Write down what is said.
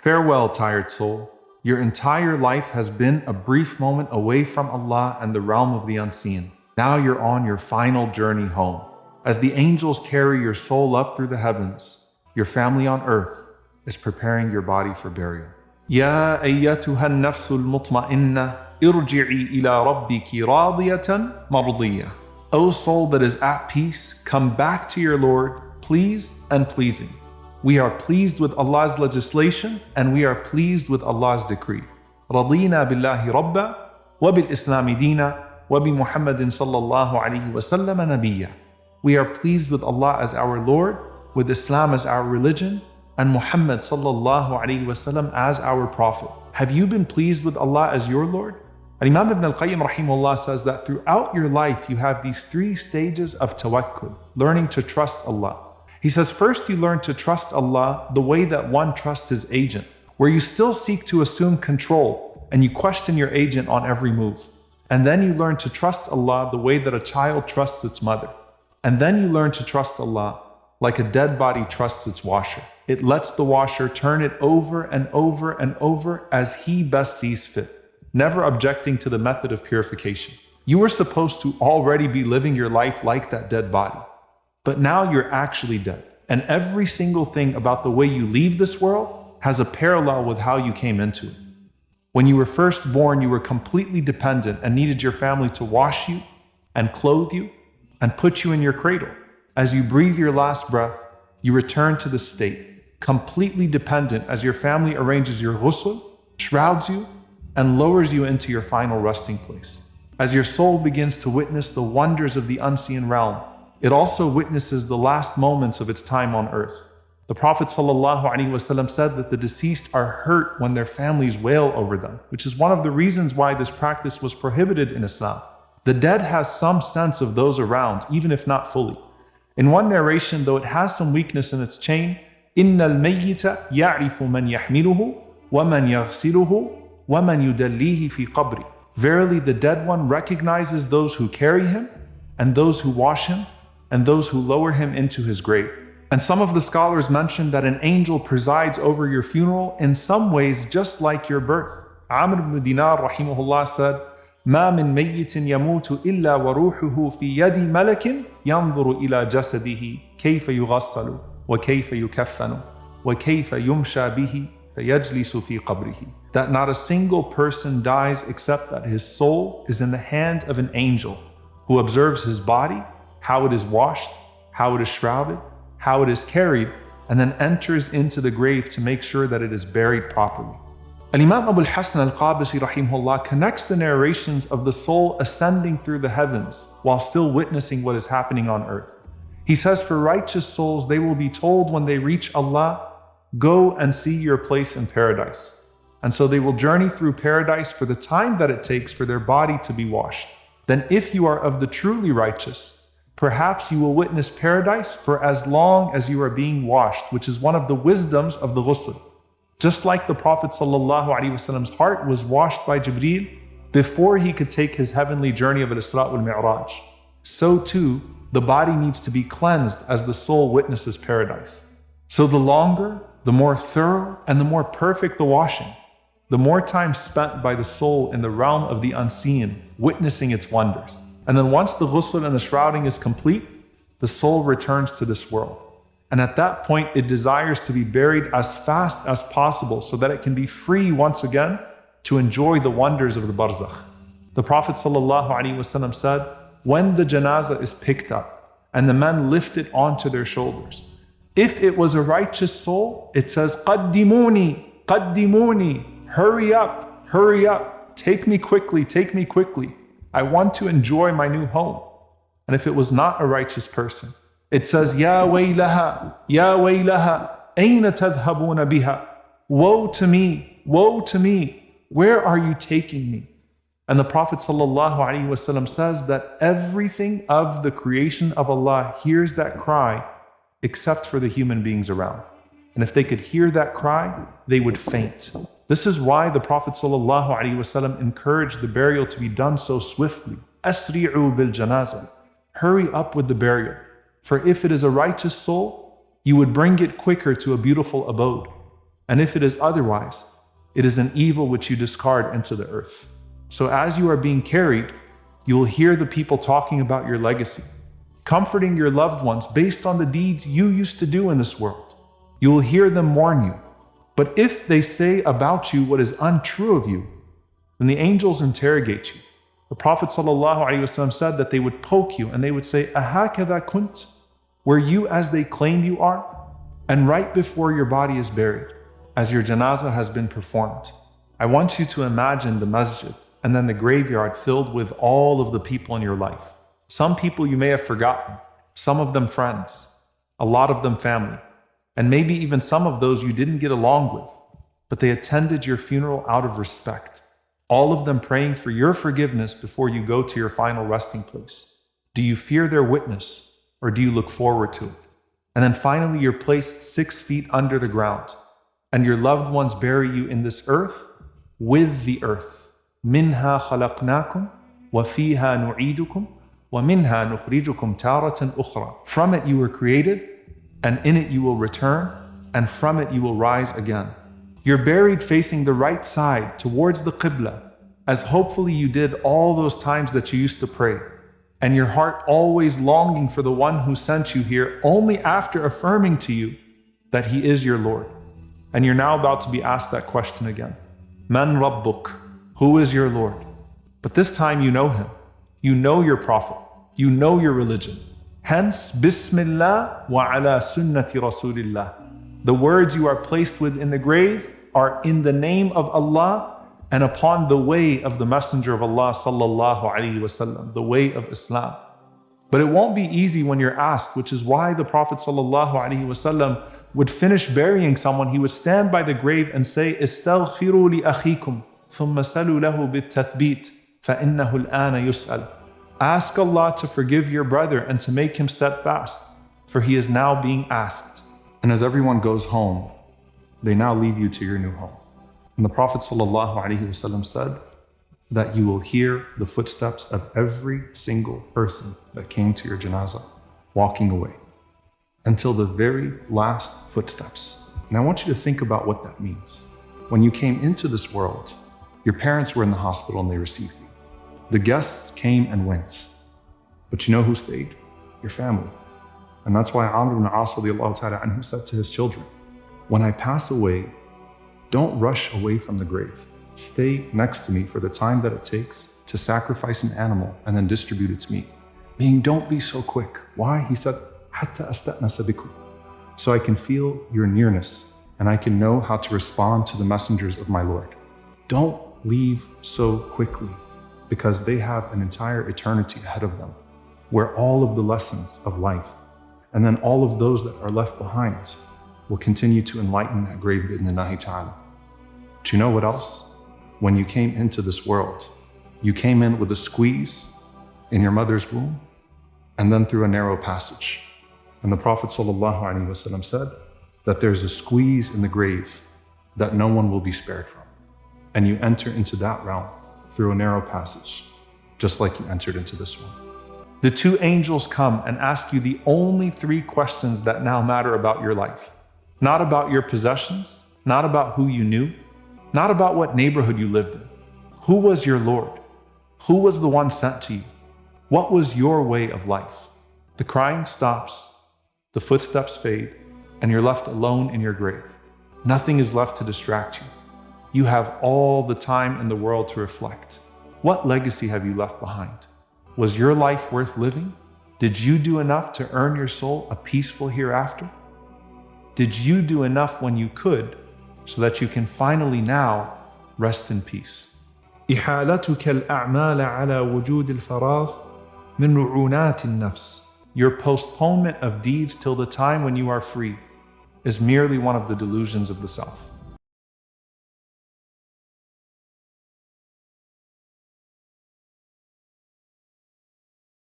Farewell, tired soul. Your entire life has been a brief moment away from Allah and the realm of the unseen. Now you're on your final journey home. As the angels carry your soul up through the heavens, your family on earth is preparing your body for burial. Ya ayyatuha an-nafsul mutma'inna irji'i ila rabbiki radiyatan mardiyah. O soul that is at peace, come back to your Lord, pleased and pleasing. We are pleased with Allah's legislation and we are pleased with Allah's decree. Radina billahi rabba wa bil islami dina wa bi Muhammadin sallallahu alayhi wa sallam nabiyya. We are pleased with Allah as our Lord, with Islam as our religion, and Muhammad sallallahu alayhi wa sallam as our prophet. Have you been pleased with Allah as your Lord? Imam Ibn al-Qayyim rahimahullah says that throughout your life you have these three stages of tawakkul, learning to trust Allah. He says first you learn to trust Allah the way that one trusts his agent, where you still seek to assume control and you question your agent on every move. And then you learn to trust Allah the way that a child trusts its mother. And then you learn to trust Allah like a dead body trusts its washer. It lets the washer turn it over and over and over as he best sees fit, never objecting to the method of purification. You were supposed to already be living your life like that dead body. But now you're actually dead. And every single thing about the way you leave this world has a parallel with how you came into it. When you were first born, you were completely dependent and needed your family to wash you and clothe you and put you in your cradle. As you breathe your last breath, you return to the state, completely dependent as your family arranges your ghusl, shrouds you, and lowers you into your final resting place. As your soul begins to witness the wonders of the unseen realm, it also witnesses the last moments of its time on earth. The Prophet ﷺ said that the deceased are hurt when their families wail over them, which is one of the reasons why this practice was prohibited in Islam. The dead has some sense of those around, even if not fully. In one narration, though it has some weakness in its chain, إِنَّ الْمَيِّتَ يَعْرِفُ مَنْ يَحْمِلُهُ وَمَنْ يَغْسِلُهُ وَمَنْ يُدَلِّيهِ فِي قَبْرِ. Verily, the dead one recognizes those who carry him, and those who wash him, and those who lower him into his grave. And some of the scholars mention that an angel presides over your funeral in some ways just like your birth. Amr ibn Dinar rahimahullah said, ما من ميت يموت إلا وروحه في يد ملك ينظر إلى جسده كيف يغسل وكيف يكفن وكيف يمشى به فيجلس في قبره. That not a single person dies except that his soul is in the hand of an angel who observes his body, how it is washed, how it is shrouded, how it is carried, and then enters into the grave to make sure that it is buried properly. Al-Imam Abu al-Hasan al-Qabisi rahimahullah connects the narrations of the soul ascending through the heavens while still witnessing what is happening on earth. He says, for righteous souls, they will be told when they reach Allah, go and see your place in paradise. And so they will journey through paradise for the time that it takes for their body to be washed. Then if you are of the truly righteous, perhaps you will witness paradise for as long as you are being washed, which is one of the wisdoms of the ghusl. Just like the Prophet ﷺ's heart was washed by Jibreel before he could take his heavenly journey of al-Isra wal-Mi'raj, so too the body needs to be cleansed as the soul witnesses paradise. So the longer, the more thorough, and the more perfect the washing, the more time spent by the soul in the realm of the unseen, witnessing its wonders. And then once the ghusl and the shrouding is complete, the soul returns to this world. And at that point, it desires to be buried as fast as possible so that it can be free once again to enjoy the wonders of the barzakh. The Prophet ﷺ said, when the janazah is picked up and the men lift it onto their shoulders, if it was a righteous soul, it says, قَدِّمُونِي قَدِّمُونِي, hurry up, take me quickly. I want to enjoy my new home. And if it was not a righteous person, it says, Ya waylaha, ayna tadhhabuna biha. Woe to me, where are you taking me? And the Prophet ﷺ says that everything of the creation of Allah hears that cry except for the human beings around. And if they could hear that cry, they would faint. This is why the Prophet ﷺ encouraged the burial to be done so swiftly. Asri'u bil janazah. Hurry up with the burial. For if it is a righteous soul, you would bring it quicker to a beautiful abode. And if it is otherwise, it is an evil which you discard into the earth. So as you are being carried, you will hear the people talking about your legacy, comforting your loved ones based on the deeds you used to do in this world. You will hear them warn you. But if they say about you what is untrue of you, then the angels interrogate you. The Prophet ﷺ said that they would poke you and they would say, "Ahakadha kunt?" Were you as they claim you are? And right before your body is buried, as your janazah has been performed, I want you to imagine the masjid and then the graveyard filled with all of the people in your life. Some people you may have forgotten, some of them friends, a lot of them family, and maybe even some of those you didn't get along with, but they attended your funeral out of respect. All of them praying for your forgiveness before you go to your final resting place. Do you fear their witness, or do you look forward to it? And then finally you're placed 6 feet under the ground, and your loved ones bury you in this earth with the earth. Minha khalaqnakum wa fiha nu'idukum wa minha nukhrijukum taratan ukhra. From it you were created, and in it you will return, and from it you will rise again. You're buried facing the right side towards the Qibla, as hopefully you did all those times that you used to pray, and your heart always longing for the one who sent you here only after affirming to you that he is your Lord. And you're now about to be asked that question again. Man Rabbuk? Who is your Lord? But this time you know him. You know your prophet. You know your religion. Hence, Bismillah wa ala sunnati Rasulillah. The words you are placed with in the grave are in the name of Allah and upon the way of the Messenger of Allah sallallahu alaihi wasallam, the way of Islam. But it won't be easy when you're asked, which is why the Prophet sallallahu alaihi wasallam would finish burying someone. He would stand by the grave and say, "Istaghfiru li akhikum, thumma salu lahu bit-tathbit, fa innahu al-ana yus'al." Ask Allah to forgive your brother and to make him steadfast, for he is now being asked. And as everyone goes home, they now leave you to your new home. And the Prophet ﷺ said that you will hear the footsteps of every single person that came to your janazah walking away until the very last footsteps. And I want you to think about what that means. When you came into this world, your parents were in the hospital and they received you. The guests came and went. But you know who stayed? Your family. And that's why Amr ibn As radiallahu ta'ala anhu said to his children, "When I pass away, don't rush away from the grave. Stay next to me for the time that it takes to sacrifice an animal and then distribute its meat." Meaning, don't be so quick. Why? He said, "Hatta asta'nasa bikum," so I can feel your nearness and I can know how to respond to the messengers of my Lord. Don't leave so quickly, because they have an entire eternity ahead of them, where all of the lessons of life and then all of those that are left behind will continue to enlighten that grave bi'idhnillahi ta'ala. Do you know what else? When you came into this world, you came in with a squeeze in your mother's womb and then through a narrow passage. And the Prophet ﷺ said that there's a squeeze in the grave that no one will be spared from. And you enter into that realm through a narrow passage, just like you entered into this one. The two angels come and ask you the only 3 questions that now matter about your life. Not about your possessions, not about who you knew, not about what neighborhood you lived in. Who was your Lord? Who was the one sent to you? What was your way of life? The crying stops, the footsteps fade, and you're left alone in your grave. Nothing is left to distract you. You have all the time in the world to reflect. What legacy have you left behind? Was your life worth living? Did you do enough to earn your soul a peaceful hereafter? Did you do enough when you could so that you can finally now rest in peace? إحالتك الأعمال على وجود الفراغ من رعونات النفس. Your postponement of deeds till the time when you are free is merely one of the delusions of the self.